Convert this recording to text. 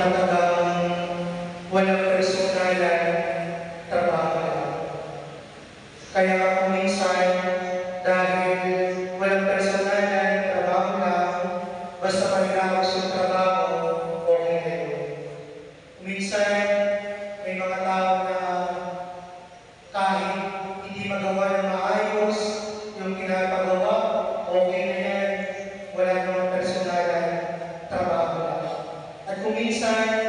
talagang walang personalan, trabaho lang. Kaya kung minsan, dahil walang personalan, trabaho lang, basta pagkakos yung trabaho, okay na yun. Minsan, may mga tao na kahit hindi magawa ng maayos, yung pinapagawa, okay na yan, wala namang personalan, trabaho lang. At kung minsan,